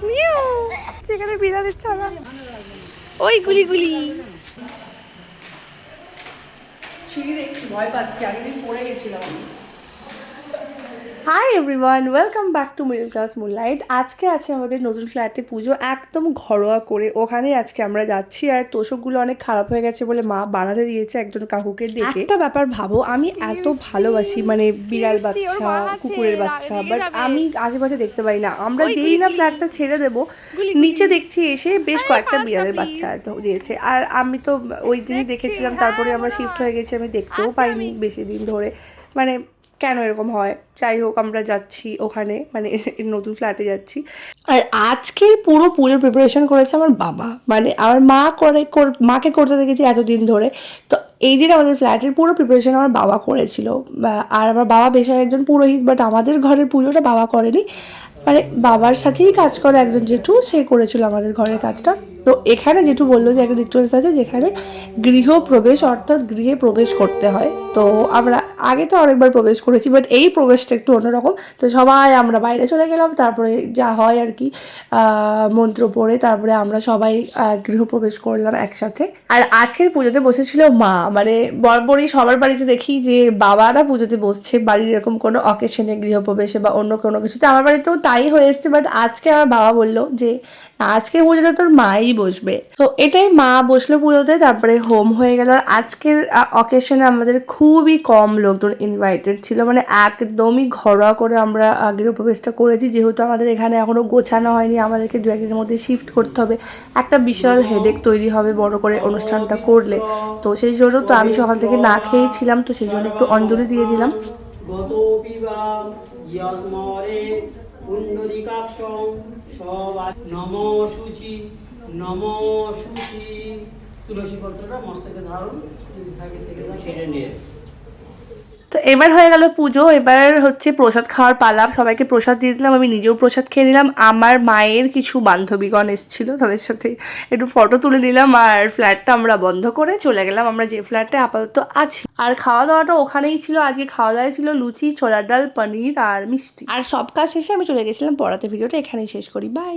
Mu যেখানে বিড়ালের ছানা ওই গুলি সিঁড়ি দেখছি ভয় পাচ্ছি আগের দিন পড়ে গেছিলাম আমি। Hi everyone, welcome back to middle class moonlight. আজকে আছে আমাদের নতুন ফ্ল্যাটে পুজো, একদম ঘরোয়া করে। ওখানেই আজকে আমরা যাচ্ছি। আর তোষকগুলো অনেক খারাপ হয়ে গেছে বলে মা বানাতে দিয়েছে একজন কাকুকে ডেকে। একটা ব্যাপার ভাবো, আমি এত ভালোবাসি মানে বিড়াল বাচ্চা, কুকুরের বাচ্চা, বাট আমি আশেপাশে দেখতে পাই না। আমরা যেই না ফ্ল্যাটটা ছেড়ে দেবো, নিচে দেখছি এসে বেশ কয়েকটা বিড়ালের বাচ্চা দিয়েছে। আর আমি তো ওই দিনই দেখেছিলাম, তারপরে আমরা শিফট হয়ে গেছি, আমি দেখতেও পাইনি বেশি দিন ধরে। মানে কেন এরকম হয়? যাই হোক, আমরা যাচ্ছি ওখানে, মানে নতুন ফ্ল্যাটে যাচ্ছি। আর আজকে পুরো পুজোর প্রিপারেশন করেছে আমার বাবা, মানে আমার মাকে করতে দেখেছি এতদিন ধরে। তো এই দিন আমাদের ফ্ল্যাটের পুরো প্রিপারেশন আমার বাবা করেছিল। আর আমার বাবা পেশায় একজন পুরোহিত, বাট আমাদের ঘরের পুজোটা বাবা করেনি। মানে বাবার সাথেই কাজ করে একজন জেঠু, সে করেছিল আমাদের ঘরের কাজটা। তো এখানে জেঠু বললো যে একটা রিচুয়ালস আছে যেখানে গৃহপ্রবেশ অর্থাৎ গৃহে প্রবেশ করতে হয়। তো আমরা আগে তো অনেকবার প্রবেশ করেছি, বাট এই প্রবেশটা একটু অন্যরকম। তো সবাই আমরা বাইরে চলে গেলাম, তারপরে যা হয় আর কি মন্ত্র পড়ে তারপরে আমরা সবাই গৃহপ্রবেশ করলাম একসাথে। আর আজকের পুজোতে বসেছিল মা, মানে বরাবরই সবার বাড়িতে দেখি যে বাবারা পুজোতে বসছে বাড়ির এরকম কোনো অকেশনে, গৃহপ্রবেশে বা অন্য কোনো কিছুতে। আমার বাড়িতেও তাই হয়ে এসছে, বাট আজকে আমার বাবা বললো যে আজকে পুজোতে তোর মাই বসবে। তো এটাই, মা বসলো পুজোতে, তারপরে হোম হয়ে গেল। আর আজকের অকেশনে আমাদের খুবই কম লোকজন ইনভাইটেড ছিল, মানে একদমই ঘরোয়া করে আমরা গৃহপ্রবেশটা করেছি। যেহেতু আমাদের এখানে এখনও গোছানো হয়নি, আমাদেরকে দু একদিনের মধ্যে শিফট করতে হবে, একটা বিশাল হেডেক তৈরি হবে বড় করে অনুষ্ঠানটা করলে। তো সেই জন্য তো আমি সকাল থেকে না খেয়েছিলাম, তো সেই জন্য একটু অঞ্জলি দিয়ে দিলাম। তুলসী পত্রটা মস্তকে ধারণ যদি থাকে থেকে ছেড়ে নিয়ে। তো এবার হয়ে গেল পুজো, এবার হচ্ছে প্রসাদ খাওয়ার পালা। সবাইকে প্রসাদ দিয়ে দিলাম, আমি নিজেও প্রসাদ খেয়ে নিলাম। আমার মায়ের কিছু বান্ধবীগণ এসেছিল, তাদের সাথে একটু ফটো তুলে নিলাম। আর ফ্ল্যাটটা আমরা বন্ধ করে চলে গেলাম আমরা যে ফ্ল্যাটে আপাতত আছি। আর খাওয়া দাওয়াটা ওখানেই ছিল। আজকে খাওয়া দাওয়া ছিল লুচি, ছোলার ডাল, পনির আর মিষ্টি। আর সব কাজ শেষে আমি চলে গেছিলাম পড়াতে। ভিডিওটা এখানেই শেষ করি, বাই।